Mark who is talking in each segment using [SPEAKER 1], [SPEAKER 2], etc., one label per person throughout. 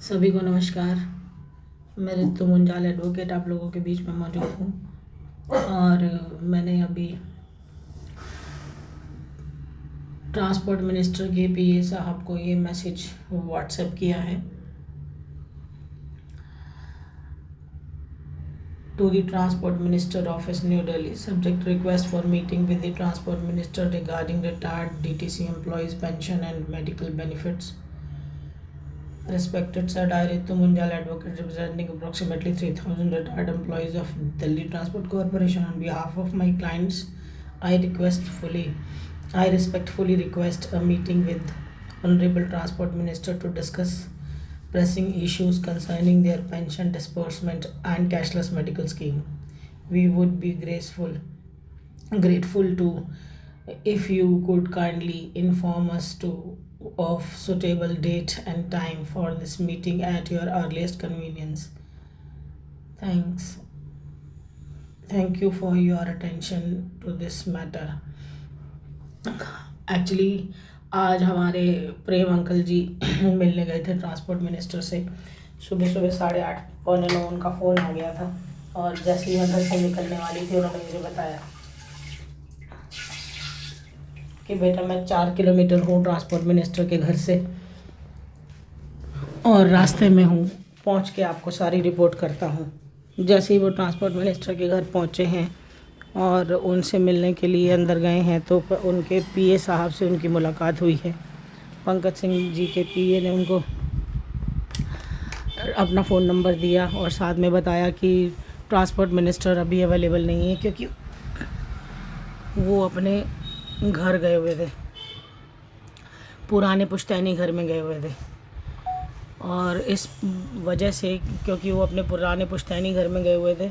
[SPEAKER 1] सभी को नमस्कार। मैं ऋतु मुंजाल एडवोकेट आप लोगों के बीच में मौजूद हूँ और मैंने अभी ट्रांसपोर्ट मिनिस्टर के पीए साहब को ये मैसेज व्हाट्सएप किया है। To the transport minister office new Delhi, subject request for meeting with the transport minister regarding retired DTC employees pension and medical benefits. Respected Sir, I Ritu Munjal, advocate representing approximately 3,000 retired employees of Delhi Transport Corporation. On behalf of my clients, I respectfully request a meeting with Honorable Transport Minister to discuss pressing issues concerning their pension disbursement and cashless medical scheme. We would be grateful to if you could kindly inform us of suitable date and time for this meeting at your earliest convenience. Thank you for your attention to this matter. Actually आज हमारे प्रेम uncle जी मिलने गए थे transport minister से। सुबह सुबह 8:30 पौने 9 उनका फ़ोन आ गया था और जैसे ही मैं घर से निकलने वाली थी उन्होंने मुझे बताया कि बेटा मैं 4 किलोमीटर हूँ ट्रांसपोर्ट मिनिस्टर के घर से और रास्ते में हूँ, पहुँच के आपको सारी रिपोर्ट करता हूँ। जैसे ही वो ट्रांसपोर्ट मिनिस्टर के घर पहुँचे हैं और उनसे मिलने के लिए अंदर गए हैं तो उनके पीए साहब से उनकी मुलाकात हुई है। पंकज सिंह जी के पीए ने उनको अपना फ़ोन नंबर दिया और साथ में बताया कि ट्रांसपोर्ट मिनिस्टर अभी अवेलेबल नहीं है क्योंकि वो अपने घर गए हुए थे, पुराने पुश्तैनी घर में गए हुए थे और इस वजह से क्योंकि वो अपने पुराने पुश्तैनी घर में गए हुए थे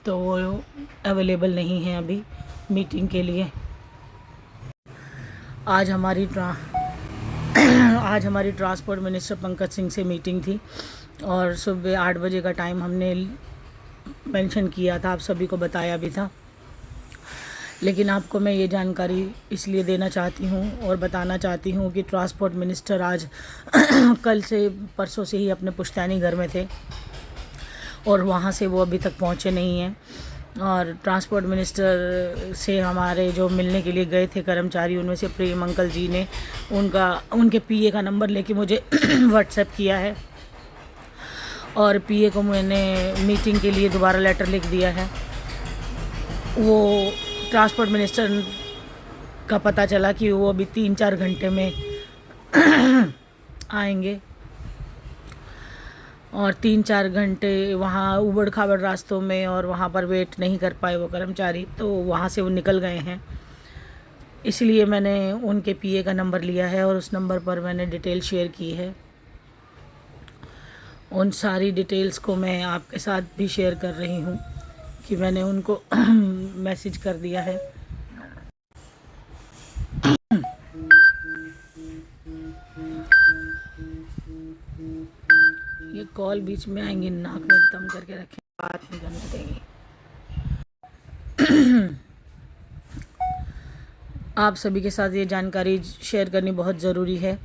[SPEAKER 1] तो वो अवेलेबल नहीं है अभी मीटिंग के लिए। आज हमारी ट्रांसपोर्ट मिनिस्टर पंकज सिंह से मीटिंग थी और सुबह 8 बजे का टाइम हमने मेंशन किया था, आप सभी को बताया भी था। लेकिन आपको मैं ये जानकारी इसलिए देना चाहती हूँ और बताना चाहती हूँ कि ट्रांसपोर्ट मिनिस्टर आज कल से परसों से ही अपने पुश्तैनी घर में थे और वहाँ से वो अभी तक पहुँचे नहीं हैं। और ट्रांसपोर्ट मिनिस्टर से हमारे जो मिलने के लिए गए थे कर्मचारी, उनमें से प्रेम अंकल जी ने उनके पीए का नंबर लेके मुझे व्हाट्सएप किया है और पीए को मैंने मीटिंग के लिए दोबारा लेटर लिख दिया है। वो ट्रांसपोर्ट मिनिस्टर का पता चला कि वो अभी 3-4 घंटे में आएंगे और 3-4 घंटे वहाँ उबड़ खाबड़ रास्तों में और वहाँ पर वेट नहीं कर पाए वो कर्मचारी, तो वहाँ से वो निकल गए हैं। इसलिए मैंने उनके पीए का नंबर लिया है और उस नंबर पर मैंने डिटेल शेयर की है। उन सारी डिटेल्स को मैं आपके साथ भी शेयर कर रही हूँ कि मैंने उनको मैसेज कर दिया है। ये कॉल बीच में आएंगे, नाक में दम करके रखें, बात नहीं करने देंगे। आप सभी के साथ ये जानकारी शेयर करनी बहुत ज़रूरी है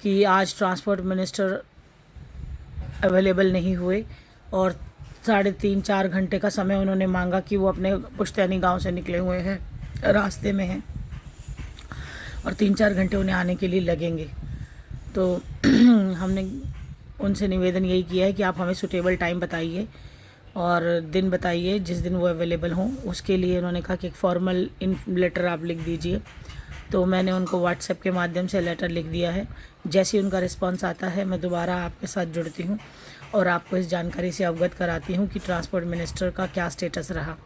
[SPEAKER 1] कि आज ट्रांसपोर्ट मिनिस्टर अवेलेबल नहीं हुए और 3.5-4 घंटे का समय उन्होंने मांगा कि वो अपने पुश्तैनी गांव से निकले हुए हैं, रास्ते में हैं और 3-4 घंटे उन्हें आने के लिए लगेंगे। तो हमने उनसे निवेदन यही किया है कि आप हमें सूटेबल टाइम बताइए और दिन बताइए जिस दिन वो अवेलेबल हों। उसके लिए उन्होंने कहा कि एक फॉर्मल लेटर आप लिख दीजिए, तो मैंने उनको व्हाट्सएप के माध्यम से लेटर लिख दिया है। जैसे ही उनका रिस्पांस आता है मैं दोबारा आपके साथ जुड़ती हूँ और आपको इस जानकारी से अवगत कराती हूँ कि ट्रांसपोर्ट मिनिस्टर का क्या स्टेटस रहा।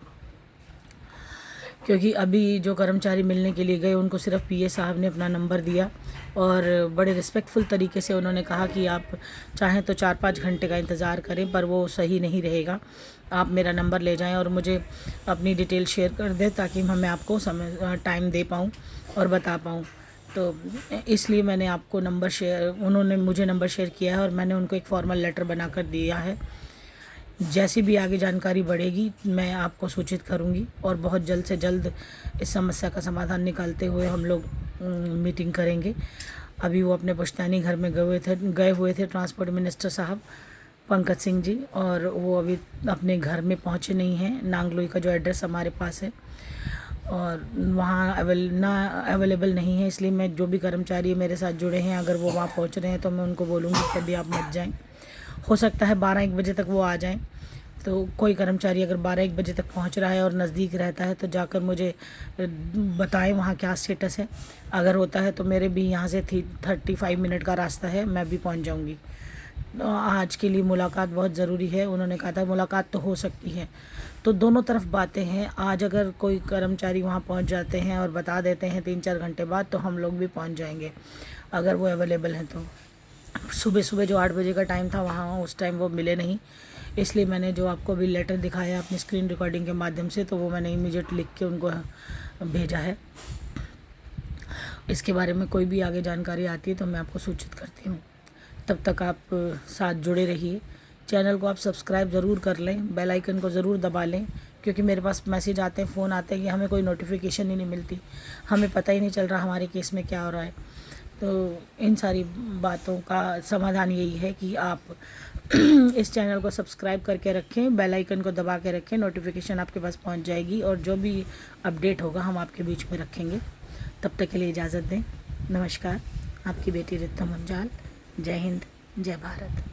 [SPEAKER 1] क्योंकि अभी जो कर्मचारी मिलने के लिए गए उनको सिर्फ पीए साहब ने अपना नंबर दिया और बड़े रिस्पेक्टफुल तरीके से उन्होंने कहा कि आप चाहें तो 4-5 घंटे का इंतज़ार करें, पर वो सही नहीं रहेगा, आप मेरा नंबर ले जाएं और मुझे अपनी डिटेल शेयर कर दें ताकि मैं आपको टाइम दे पाऊँ और बता पाऊँ। तो इसलिए मैंने आपको उन्होंने मुझे नंबर शेयर किया है और मैंने उनको एक फॉर्मल लेटर बना कर दिया है। जैसी भी आगे जानकारी बढ़ेगी मैं आपको सूचित करूंगी और बहुत जल्द से जल्द इस समस्या का समाधान निकालते हुए हम लोग मीटिंग करेंगे। अभी वो अपने पुश्तैनी घर में गए हुए थे ट्रांसपोर्ट मिनिस्टर साहब पंकज सिंह जी, और वो अभी अपने घर में पहुँचे नहीं हैं। नांगलोई का जो एड्रेस हमारे पास है और वहाँ अवेलेबल नहीं है, इसलिए मैं जो भी कर्मचारी मेरे साथ जुड़े हैं अगर वो वहाँ पहुँच रहे हैं तो मैं उनको बोलूँगी कि अभी आप मत जाएं। हो सकता है 12-1 बजे तक वो आ जाएं। तो कोई कर्मचारी अगर 12-1 बजे तक पहुँच रहा है और नज़दीक रहता है तो जाकर मुझे बताएं वहाँ क्या स्टेटस है। अगर होता है तो मेरे भी यहाँ से 35 मिनट का रास्ता है, मैं भी पहुँच जाऊँगी। आज के लिए मुलाकात बहुत ज़रूरी है, उन्होंने कहा था मुलाकात तो हो सकती है। तो दोनों तरफ बातें हैं। आज अगर कोई कर्मचारी वहाँ पहुँच जाते हैं और बता देते हैं 3-4 घंटे बाद, तो हम लोग भी पहुँच जाएंगे अगर वो अवेलेबल हैं तो। सुबह जो 8 बजे का टाइम था वहाँ उस टाइम वो मिले नहीं, इसलिए मैंने जो आपको अभी लेटर दिखाया अपनी स्क्रीन रिकॉर्डिंग के माध्यम से, तो वो मैंने इमीडिएट लिख के उनको भेजा है। इसके बारे में कोई भी आगे जानकारी आती है तो मैं आपको सूचित करती हूँ। तब तक आप साथ जुड़े रहिए। चैनल को आप सब्सक्राइब ज़रूर कर लें, बेल आइकन को ज़रूर दबा लें, क्योंकि मेरे पास मैसेज आते हैं, फ़ोन आते हैं कि हमें कोई नोटिफिकेशन ही नहीं मिलती, हमें पता ही नहीं चल रहा हमारे केस में क्या हो रहा है। तो इन सारी बातों का समाधान यही है कि आप इस चैनल को सब्सक्राइब करके रखें, बेल आइकन को दबा के रखें, नोटिफिकेशन आपके पास पहुंच जाएगी और जो भी अपडेट होगा हम आपके बीच में रखेंगे। तब तक के लिए इजाज़त दें। नमस्कार, आपकी बेटी रिद्धिमा मुंजाल। जय हिंद, जय भारत।